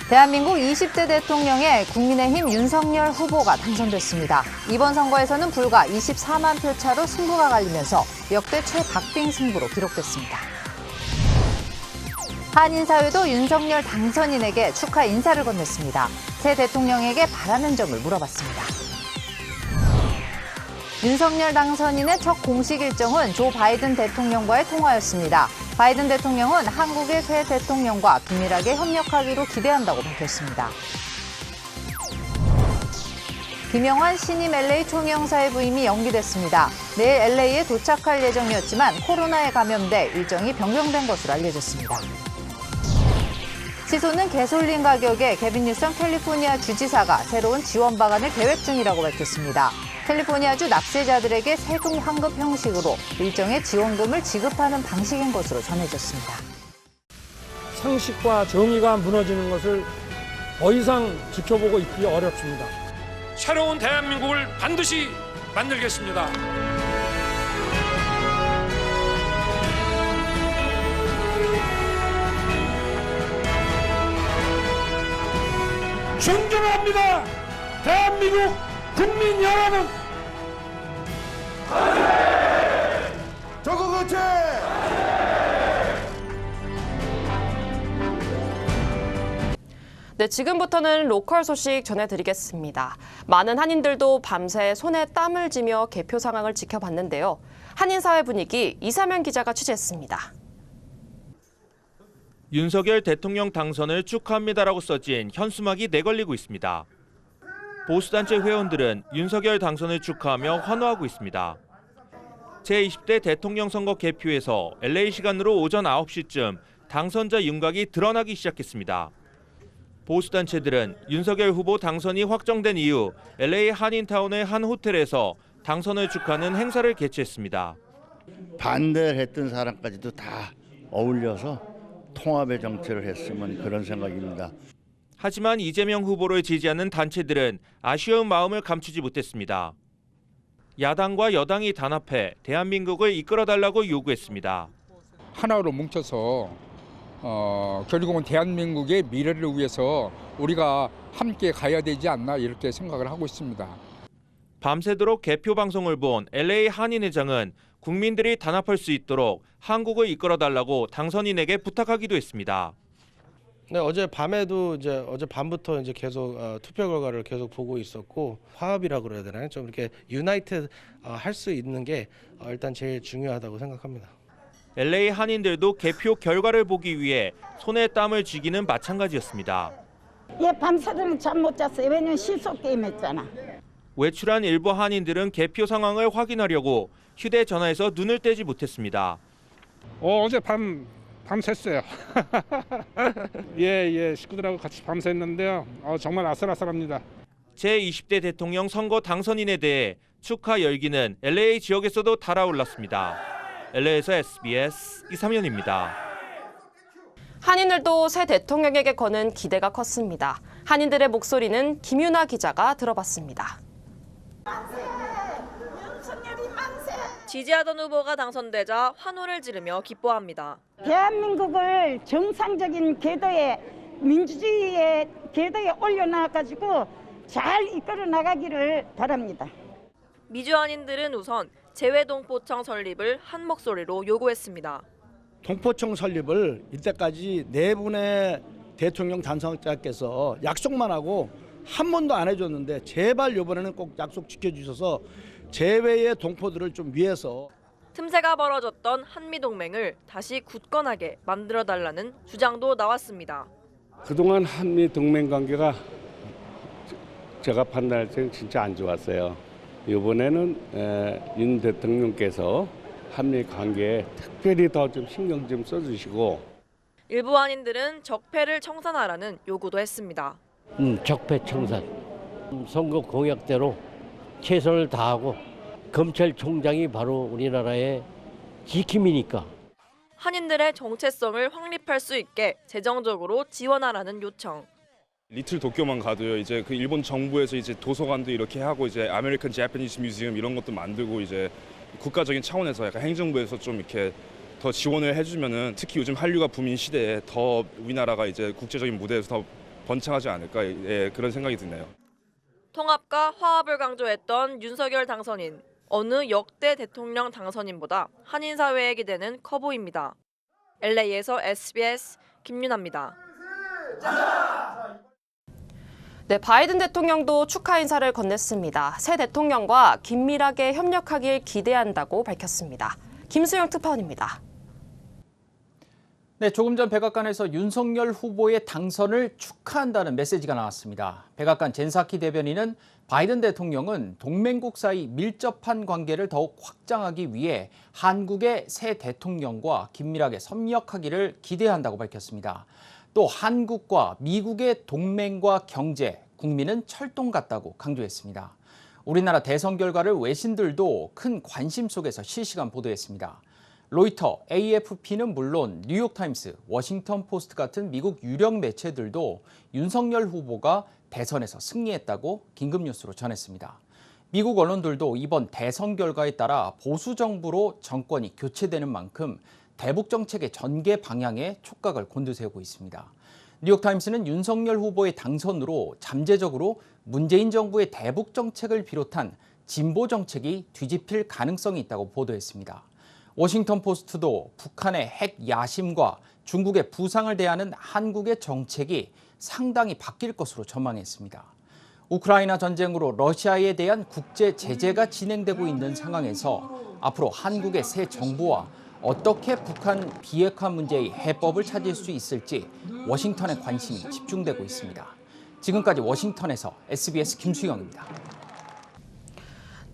대한민국 20대 대통령에 국민의힘 윤석열 후보가 당선됐습니다. 이번 선거에서는 불과 24만 표 차로 승부가 갈리면서 역대 최박빙 승부로 기록됐습니다. 한인사회도 윤석열 당선인에게 축하 인사를 건넸습니다. 새 대통령에게 바라는 점을 물어봤습니다. 윤석열 당선인의 첫 공식 일정은 조 바이든 대통령과의 통화였습니다. 바이든 대통령은 한국의 새 대통령과 긴밀하게 협력하기로 기대한다고 밝혔습니다. 김영환 신임 LA 총영사의 부임이 연기됐습니다. 내일 LA에 도착할 예정이었지만 코로나에 감염돼 일정이 변경된 것으로 알려졌습니다. 시소는 가솔린 가격에 게빈 뉴섬 캘리포니아 주지사가 새로운 지원 방안을 계획 중이라고 밝혔습니다. 캘리포니아주 납세자들에게 세금 환급 형식으로 일정의 지원금을 지급하는 방식인 것으로 전해졌습니다. 상식과 정의가 무너지는 것을 더 이상 지켜보고 있기 어렵습니다. 새로운 대한민국을 반드시 만들겠습니다. 존경합니다. 대한민국 국민 여러분. 저거 거체! 네, 지금부터는 로컬 소식 전해드리겠습니다. 많은 한인들도 밤새 손에 땀을 쥐며 개표 상황을 지켜봤는데요. 한인사회 분위기 이사면 기자가 취재했습니다. 윤석열 대통령 당선을 축하합니다라고 써진 현수막이 내걸리고 있습니다. 보수단체 회원들은 윤석열 당선을 축하하며 환호하고 있습니다. 제20대 대통령 선거 개표에서 LA 시간으로 오전 9시쯤 당선자 윤곽이 드러나기 시작했습니다. 보수단체들은 윤석열 후보 당선이 확정된 이후 LA 한인타운의 한 호텔에서 당선을 축하하는 행사를 개최했습니다. 반대를 했던 사람까지도 다 어울려서 통합의 정치를 했으면 그런 생각입니다. 하지만 이재명 후보를 지지하는 단체들은 아쉬운 마음을 감추지 못했습니다. 야당과 여당이 단합해 대한민국을 이끌어달라고 요구했습니다. 하나로 뭉쳐서 결국은 대한민국의 미래를 위해서 우리가 함께 가야 되지 않나 이렇게 생각을 하고 있습니다. 밤새도록 개표 방송을 본 LA 한인회장은 국민들이 단합할 수 있도록 한국을 이끌어달라고 당선인에게 부탁하기도 했습니다. 네, 어제 밤에도 어제 밤부터 계속 투표 결과를 계속 보고 있었고 화합이라고 그래야 되나요? 좀 이렇게 유나이티드 할 수 있는 게 일단 제일 중요하다고 생각합니다. LA 한인들도 개표 결과를 보기 위해 손에 땀을 쥐기는 마찬가지였습니다. 예, 밤새도록 잠 못 잤어요. 왜냐면 시소 게임 했잖아. 외출한 일부 한인들은 개표 상황을 확인하려고 휴대전화에서 눈을 떼지 못했습니다. 어제 밤샜어요. 예, 식구들하고 같이 밤샜는데요. 정말 아슬아슬합니다. 제20대 대통령 선거 당선인에 대해 축하 열기는 LA 지역에서도 달아올랐습니다. LA에서 SBS 이삼현입니다. 한인들도 새 대통령에게 거는 기대가 컸습니다. 한인들의 목소리는 김윤아 기자가 들어봤습니다. 지지하던 후보가 당선되자 환호를 지르며 기뻐합니다. 대한민국을 정상적인 궤도에 민주주의의 궤도에 올려놔가지고 잘 이끌어 나가기를 바랍니다. 미주한인들은 우선 재외동포청 설립을 한 목소리로 요구했습니다. 동포청 설립을 이때까지 4분의 대통령 당선자께서 약속만 하고 한 번도 안 해줬는데 제발 이번에는 꼭 약속 지켜주셔서 재외의 동포들을 좀 위해서 틈새가 벌어졌던 한미동맹을 다시 굳건하게 만들어달라는 주장도 나왔습니다. 그동안 한미동맹 관계가 제가 판단할 때는 진짜 안 좋았어요. 이번에는 윤 대통령께서 한미 관계에 특별히 더 좀 신경 좀 써주시고 일부 한인들은 적폐를 청산하라는 요구도 했습니다. 적폐 청산, 선거 공약대로 최선을 다하고 검찰총장이 바로 우리나라의 지킴이니까. 한인들의 정체성을 확립할 수 있게 재정적으로 지원하라는 요청. 리틀 도쿄만 가도요. 이제 그 일본 정부에서 이제 도서관도 이렇게 하고 이제 아메리칸 재패니스 뮤지엄 이런 것도 만들고 이제 국가적인 차원에서 약간 행정부에서 좀 이렇게 더 지원을 해주면은 특히 요즘 한류가 붐인 시대에 더 우리나라가 이제 국제적인 무대에서 더 번창하지 않을까 그런 생각이 드네요. 통합과 화합을 강조했던 윤석열 당선인. 어느 역대 대통령 당선인보다 한인 사회에 기대는 커 보입니다. LA에서 SBS 김윤아입니다. 네, 바이든 대통령도 축하 인사를 건넸습니다. 새 대통령과 긴밀하게 협력하길 기대한다고 밝혔습니다. 김수영 특파원입니다. 네, 조금 전 백악관에서 윤석열 후보의 당선을 축하한다는 메시지가 나왔습니다. 백악관 젠사키 대변인은 바이든 대통령은 동맹국 사이 밀접한 관계를 더욱 확장하기 위해 한국의 새 대통령과 긴밀하게 협력하기를 기대한다고 밝혔습니다. 또 한국과 미국의 동맹과 경제, 국민은 철동 같다고 강조했습니다. 우리나라 대선 결과를 외신들도 큰 관심 속에서 실시간 보도했습니다. 로이터, AFP는 물론 뉴욕타임스, 워싱턴 포스트 같은 미국 유력 매체들도 윤석열 후보가 대선에서 승리했다고 긴급뉴스로 전했습니다. 미국 언론들도 이번 대선 결과에 따라 보수 정부로 정권이 교체되는 만큼 대북 정책의 전개 방향에 촉각을 곤두세우고 있습니다. 뉴욕타임스는 윤석열 후보의 당선으로 잠재적으로 문재인 정부의 대북 정책을 비롯한 진보 정책이 뒤집힐 가능성이 있다고 보도했습니다. 워싱턴 포스트도 북한의 핵 야심과 중국의 부상을 대하는 한국의 정책이 상당히 바뀔 것으로 전망했습니다. 우크라이나 전쟁으로 러시아에 대한 국제 제재가 진행되고 있는 상황에서 앞으로 한국의 새 정부와 어떻게 북한 비핵화 문제의 해법을 찾을 수 있을지 워싱턴의 관심이 집중되고 있습니다. 지금까지 워싱턴에서 SBS 김수영입니다.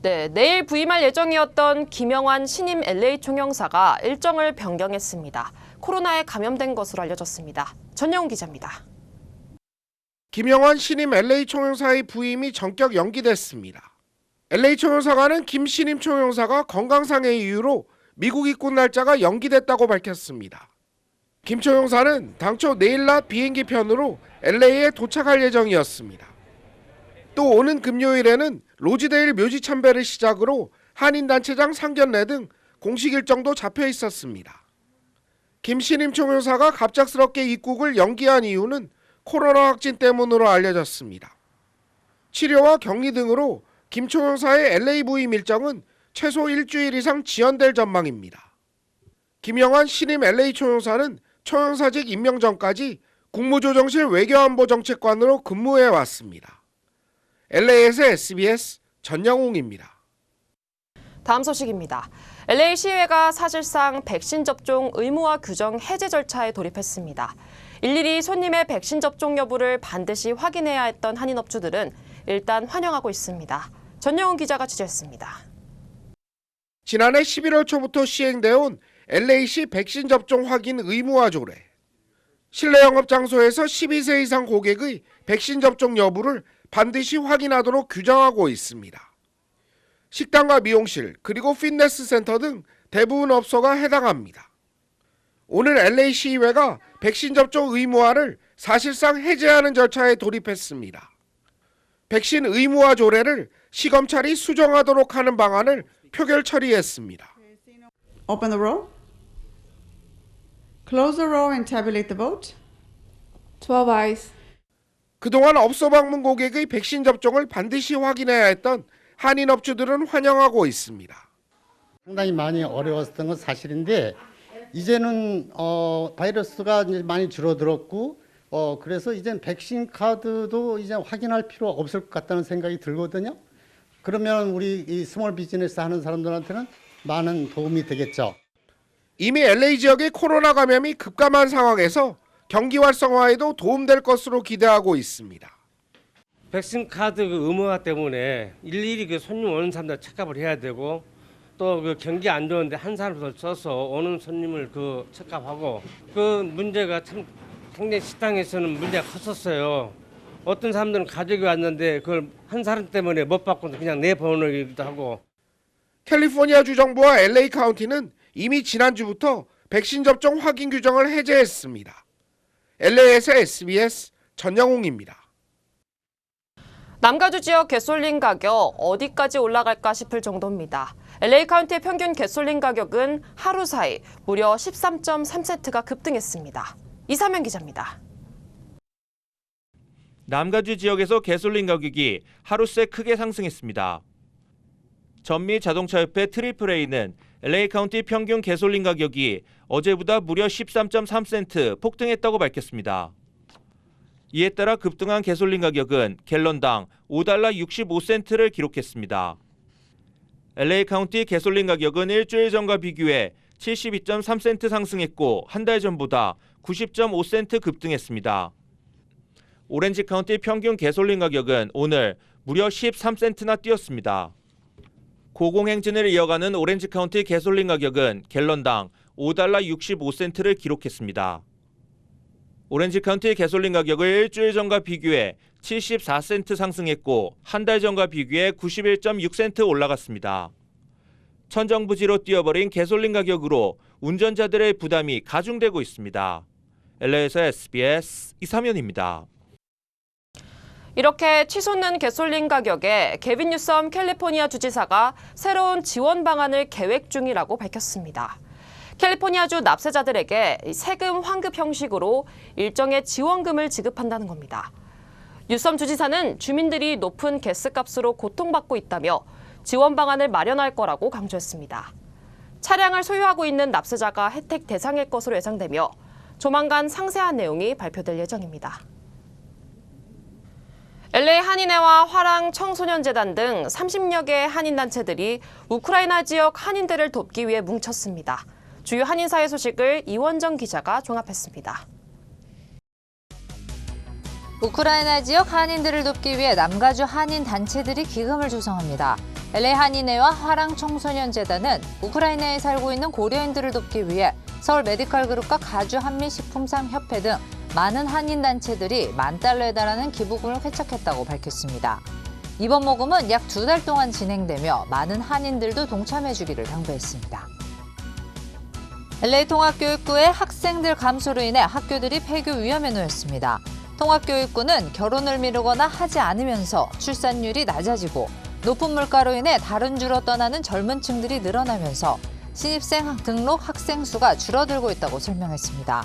네, 내일 부임할 예정이었던 김영환 신임 LA 총영사가 일정을 변경했습니다. 코로나에 감염된 것으로 알려졌습니다. 전영훈 기자입니다. 김영환 신임 LA 총영사의 부임이 전격 연기됐습니다. LA 총영사관은 김 신임 총영사가 건강상의 이유로 미국 입국 날짜가 연기됐다고 밝혔습니다. 김 총영사는 당초 내일 낮 비행기 편으로 LA에 도착할 예정이었습니다. 또 오는 금요일에는 로즈데일 묘지 참배를 시작으로 한인단체장 상견례 등 공식 일정도 잡혀 있었습니다. 김 신임 총영사가 갑작스럽게 입국을 연기한 이유는 코로나 확진 때문으로 알려졌습니다. 치료와 격리 등으로 김 총영사의 LA 부임 일정은 최소 일주일 이상 지연될 전망입니다. 김영환 신임 LA 총영사는 총영사직 임명 전까지 국무조정실 외교안보정책관으로 근무해 왔습니다. LA에서 SBS 전영웅입니다. 다음 소식입니다. LA 시의회가 사실상 백신 접종 의무화 규정 해제 절차에 돌입했습니다. 일일이 손님의 백신 접종 여부를 반드시 확인해야 했던 한인 업주들은 일단 환영하고 있습니다. 전영훈 기자가 취재했습니다. 지난해 11월 초부터 시행되어 온 LA시 백신 접종 확인 의무화 조례. 실내 영업 장소에서 12세 이상 고객의 백신 접종 여부를 반드시 확인하도록 규정하고 있습니다. 식당과 미용실, 그리고 피트니스 센터 등 대부분 업소가 해당합니다. 오늘 LA 시의회가 백신 접종 의무화를 사실상 해제하는 절차에 돌입했습니다. 백신 의무화 조례를 시검찰이 수정하도록 하는 방안을 표결 처리했습니다. Open the roll. Close the roll and tabulate the vote. 12 ayes. 그동안 업소 방문 고객의 백신 접종을 반드시 확인해야 했던 한인 업주들은 환영하고 있습니다. 상당히 많이 어려웠던 건 사실인데 이제는 바이러스가 이제 많이 줄어들었고 그래서 이젠 백신 카드도 이제 확인할 필요 없을 것 같다는 생각이 들거든요. 그러면 우리 이 스몰 비즈니스 하는 사람들한테는 많은 도움이 되겠죠. 이미 LA 지역의 코로나 감염이 급감한 상황에서 경기 활성화에도 도움될 것으로 기대하고 있습니다. 백신 카드 의무화 때문에 일일이 그 손님 오는 사람들 체크업을 해야 되고 또 그 경기 안 좋은데 한 사람을 써서 오는 손님을 그 체크업하고 그 문제가 참 굉장히 식당에서는 문제가 컸었어요. 어떤 사람들은 가족이 왔는데 그걸 한 사람 때문에 못 받고 그냥 내보내기도 하고. 캘리포니아주 정부와 LA 카운티는 이미 지난주부터 백신 접종 확인 규정을 해제했습니다. LA에서 SBS 전영웅입니다. 남가주 지역 가솔린 가격 어디까지 올라갈까 싶을 정도입니다. LA 카운티의 평균 가솔린 가격은 하루 사이 무려 13.3센트가 급등했습니다. 이사면 기자입니다. 남가주 지역에서 가솔린 가격이 하루새 크게 상승했습니다. 전미 자동차협회 트리플A는 LA 카운티 평균 가솔린 가격이 어제보다 무려 13.3센트 폭등했다고 밝혔습니다. 이에 따라 급등한 가솔린 가격은 갤런당 5달러 65센트를 기록했습니다. LA 카운티 가솔린 가격은 일주일 전과 비교해 72.3센트 상승했고 한 달 전보다 90.5센트 급등했습니다. 오렌지 카운티 평균 가솔린 가격은 오늘 무려 13센트나 뛰었습니다. 고공행진을 이어가는 오렌지 카운티 가솔린 가격은 갤런당 5달러 65센트를 기록했습니다. 오렌지 카운티 가솔린 가격을 일주일 전과 비교해 74센트 상승했고 한 달 전과 비교해 91.6센트 올라갔습니다. 천정부지로 뛰어버린 가솔린 가격으로 운전자들의 부담이 가중되고 있습니다. LA에서 SBS 이삼현입니다. 이렇게 치솟는 가솔린 가격에 게빈 뉴섬 캘리포니아 주지사가 새로운 지원 방안을 계획 중이라고 밝혔습니다. 캘리포니아주 납세자들에게 세금 환급 형식으로 일정의 지원금을 지급한다는 겁니다. 뉴섬 주지사는 주민들이 높은 가스값으로 고통받고 있다며 지원 방안을 마련할 거라고 강조했습니다. 차량을 소유하고 있는 납세자가 혜택 대상일 것으로 예상되며 조만간 상세한 내용이 발표될 예정입니다. LA 한인회와 화랑 청소년재단 등 30여 개의 한인단체들이 우크라이나 지역 한인들을 돕기 위해 뭉쳤습니다. 주요 한인사회 소식을 이원정 기자가 종합했습니다. 우크라이나 지역 한인들을 돕기 위해 남가주 한인 단체들이 기금을 조성합니다. LA 한인회와 화랑 청소년재단은 우크라이나에 살고 있는 고려인들을 돕기 위해 서울 메디컬 그룹과 가주 한미식품상협회 등 많은 한인 단체들이 $10,000에 달하는 기부금을 회척했다고 밝혔습니다. 이번 모금은 약 2달 동안 진행되며 많은 한인들도 동참해주기를 당부했습니다. LA 통합교육부의 학생들 감소로 인해 학교들이 폐교 위험에 놓였습니다. 통합교육부는 결혼을 미루거나 하지 않으면서 출산율이 낮아지고 높은 물가로 인해 다른 주로 떠나는 젊은 층들이 늘어나면서 신입생 등록 학생 수가 줄어들고 있다고 설명했습니다.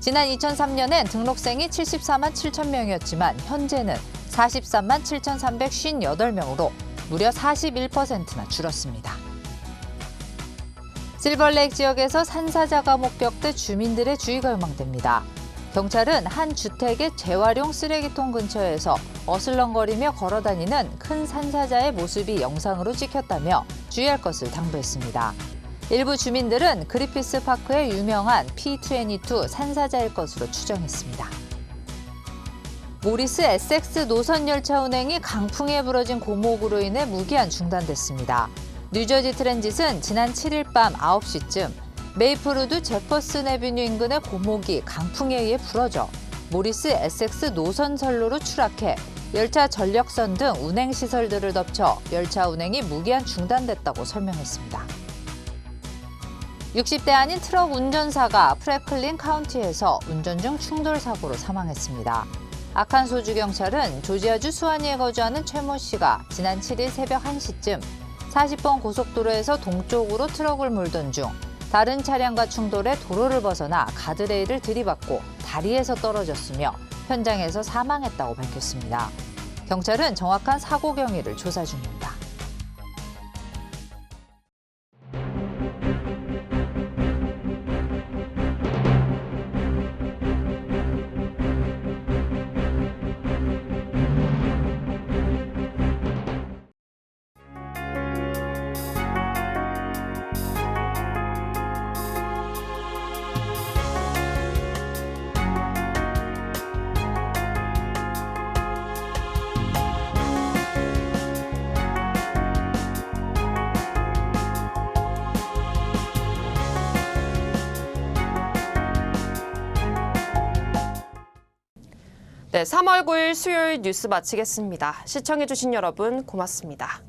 지난 2003년엔 등록생이 74만 7천 명이었지만 현재는 43만 7,358명으로 무려 41%나 줄었습니다. 실버레이크 지역에서 산사자가 목격돼 주민들의 주의가 요망됩니다. 경찰은 한 주택의 재활용 쓰레기통 근처에서 어슬렁거리며 걸어다니는 큰 산사자의 모습이 영상으로 찍혔다며 주의할 것을 당부했습니다. 일부 주민들은 그리피스 파크의 유명한 P22 산사자일 것으로 추정했습니다. 모리스 에섹스 노선열차 운행이 강풍에 불어진 고목으로 인해 무기한 중단됐습니다. 뉴저지 트랜짓은 지난 7일 밤 9시쯤 메이플우드 제퍼슨 애비뉴 인근의 고목이 강풍에 의해 부러져 모리스 에섹스 노선선로로 추락해 열차 전력선 등 운행시설들을 덮쳐 열차 운행이 무기한 중단됐다고 설명했습니다. 60대 아닌 트럭 운전사가 프랭클린 카운티에서 운전 중 충돌 사고로 사망했습니다. 아칸소주 경찰은 조지아주 수완이에 거주하는 최 모 씨가 지난 7일 새벽 1시쯤 40번 고속도로에서 동쪽으로 트럭을 몰던 중 다른 차량과 충돌해 도로를 벗어나 가드레일을 들이받고 다리에서 떨어졌으며 현장에서 사망했다고 밝혔습니다. 경찰은 정확한 사고 경위를 조사 중입니다. 네, 3월 9일 수요일 뉴스 마치겠습니다. 시청해주신 여러분 고맙습니다.